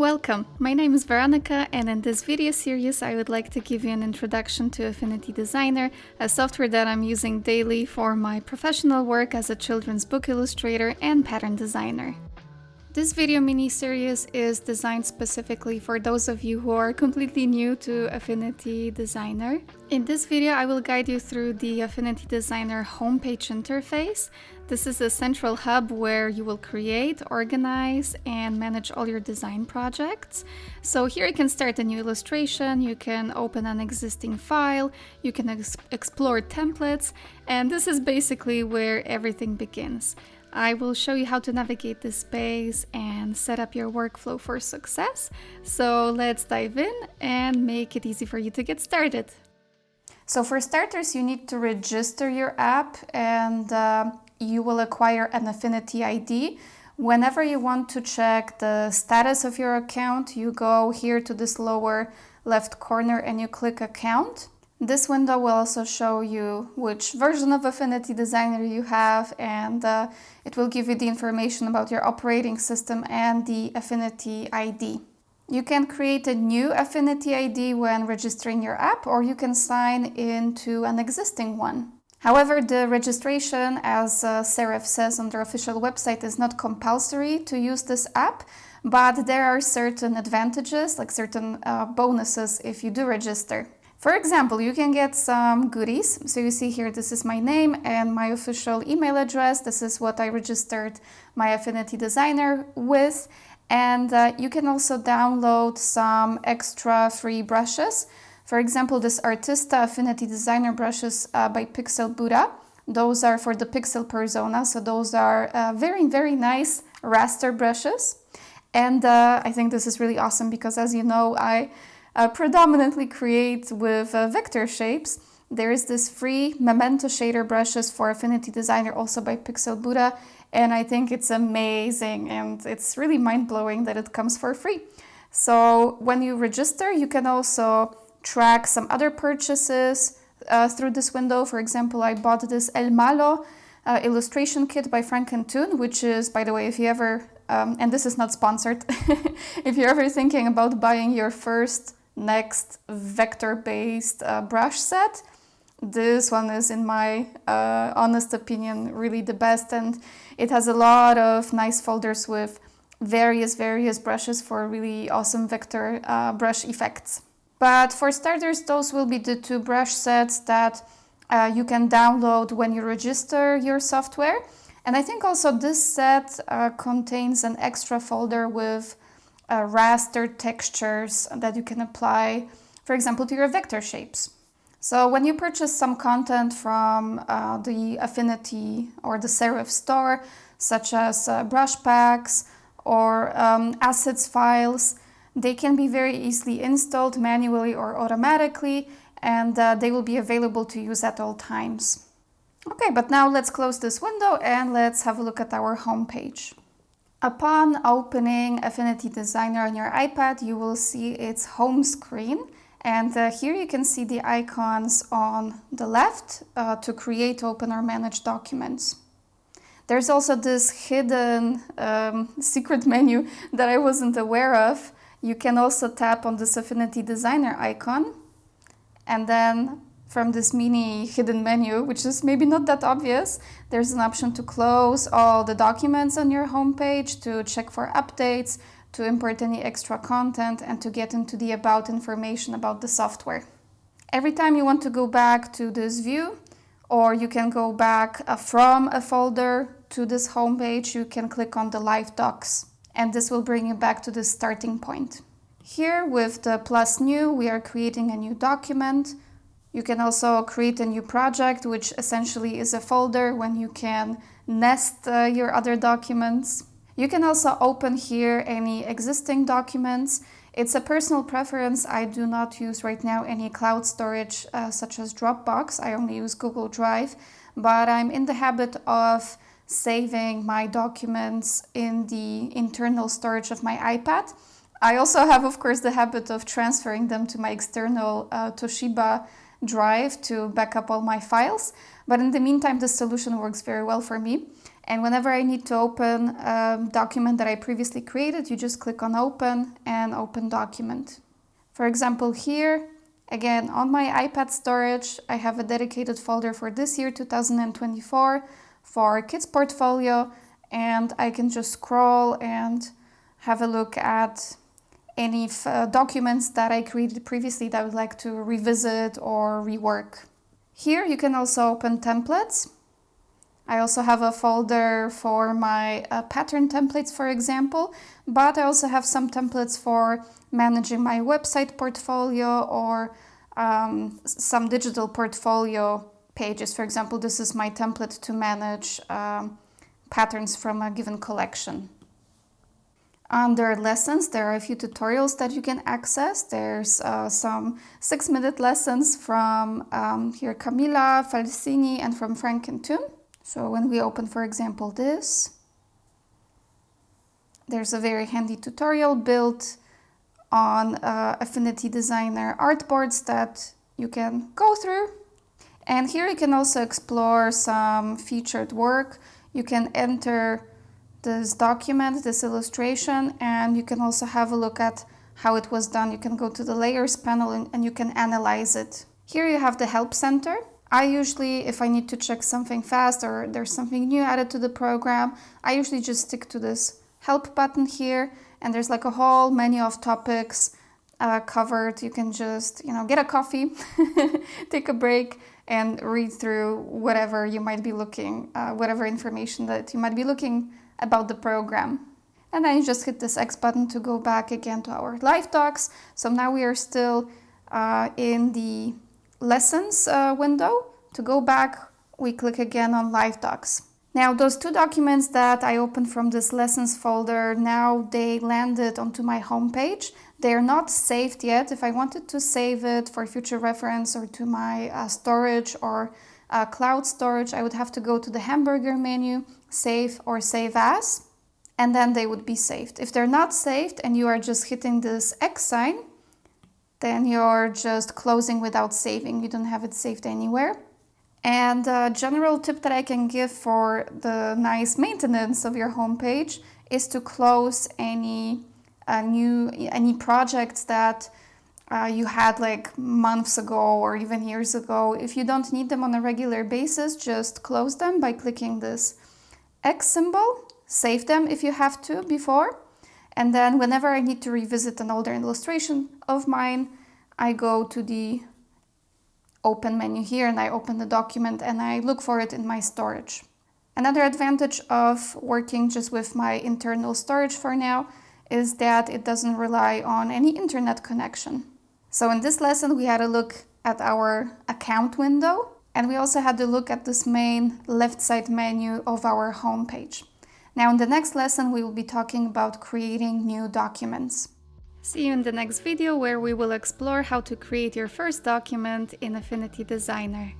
Welcome! My name is Veronica, and in this video series I would like to give you an introduction to Affinity Designer, a software that I'm using daily for my professional work as a children's book illustrator and pattern designer. This video mini-series is designed specifically for those of you who are completely new to Affinity Designer. In this video, I will guide you through the Affinity Designer homepage interface. This is a central hub where you will create, organize, and manage all your design projects. So here you can start a new illustration, you can open an existing file, you can explore templates, and this is basically where everything begins. I will show you how to navigate this space and set up your workflow for success. So let's dive in and make it easy for you to get started. So for starters, you need to register your app and you will acquire an Affinity ID. Whenever you want to check the status of your account, you go here to this lower left corner and you click Account. This window will also show you which version of Affinity Designer you have, and it will give you the information about your operating system and the Affinity ID. You can create a new Affinity ID when registering your app, or you can sign into an existing one. However, the registration, as Serif says on their official website, is not compulsory to use this app, but there are certain advantages, like certain bonuses if you do register. For example, you can get some goodies. So you see here, this is my name and my official email address. This is what I registered my Affinity Designer with. And you can also download some extra free brushes. For example, this Artista Affinity Designer brushes by Pixel Buddha. Those are for the pixel persona. So those are very, very nice raster brushes. And I think this is really awesome because, as you know, I predominantly create with vector shapes. There is this free Memento shader brushes for Affinity Designer also by Pixel Buddha, and I think it's amazing and it's really mind-blowing that it comes for free. So when you register, you can also track some other purchases through this window. For example, I bought this El Malo illustration kit by Frank and Toon, which is, by the way, if you ever and this is not sponsored, if you're ever thinking about buying your first next vector-based brush set, this one is, in my honest opinion, really the best, and it has a lot of nice folders with various brushes for really awesome vector brush effects. But for starters, those will be the two brush sets that you can download when you register your software. And I think also this set contains an extra folder with raster textures that you can apply, for example, to your vector shapes. So when you purchase some content from the Affinity or the Serif store, such as brush packs or assets files, they can be very easily installed manually or automatically, and they will be available to use at all times. Okay, but now let's close this window and let's have a look at our home page. Upon opening Affinity Designer on your iPad, you will see its home screen. And here you can see the icons on the left to create, open, or manage documents. There's also this hidden secret menu that I wasn't aware of. You can also tap on this Affinity Designer icon, and then from this mini hidden menu, which is maybe not that obvious, there's an option to close all the documents on your homepage, to check for updates, to import any extra content, and to get into the about information about the software. Every time you want to go back to this view, or you can go back from a folder to this homepage, you can click on the Live Docs, and this will bring you back to the starting point. Here with the plus new, we are creating a new document. You can also create a new project, which essentially is a folder when you can nest your other documents. You can also open here any existing documents. It's a personal preference. I do not use right now any cloud storage such as Dropbox. I only use Google Drive, but I'm in the habit of saving my documents in the internal storage of my iPad. I also have, of course, the habit of transferring them to my external Toshiba drive to back up all my files. But in the meantime, this solution works very well for me. And whenever I need to open a document that I previously created, you just click on Open and Open Document. For example, here, again, on my iPad storage, I have a dedicated folder for this year, 2024, for Kids Portfolio, and I can just scroll and have a look at any documents that I created previously that I would like to revisit or rework. Here you can also open templates. I also have a folder for my pattern templates, for example, but I also have some templates for managing my website portfolio or some digital portfolio pages. For example, this is my template to manage patterns from a given collection. Under lessons, there are a few tutorials that you can access. There's some 6-minute lessons from here Camilla Falsini and from Frank and Toon. So when we open, for example, this, there's a very handy tutorial built on Affinity Designer artboards that you can go through. And here you can also explore some featured work. You can enter this document, this illustration, and you can also have a look at how it was done. You can go to the layers panel and you can analyze it. Here you have the help center. I usually, if I need to check something fast or there's something new added to the program, I usually just stick to this help button here, and there's like a whole menu of topics covered. You can just, get a coffee, take a break, and read through whatever you might be looking, whatever information that you might be looking about the program. And then you just hit this X button to go back again to our live docs. So now we are still in the lessons window. To go back, we click again on live docs. Now those 2 documents that I opened from this lessons folder, now they landed onto my homepage. They are not saved yet. If I wanted to save it for future reference or to my storage or cloud storage, I would have to go to the hamburger menu, save or save as, and then they would be saved. If they're not saved and you are just hitting this X sign, then you're just closing without saving. You don't have it saved anywhere. And a general tip that I can give for the nice maintenance of your homepage is to close any projects that you had like months ago or even years ago. If you don't need them on a regular basis, just close them by clicking this X symbol. Save them if you have to before. And then whenever I need to revisit an older illustration of mine, I go to the Open menu here and I open the document and I look for it in my storage. Another advantage of working just with my internal storage for now is that it doesn't rely on any internet connection. So in this lesson, we had a look at our account window, and we also had to look at this main left side menu of our homepage. Now in the next lesson, we will be talking about creating new documents. See you in the next video where we will explore how to create your first document in Affinity Designer.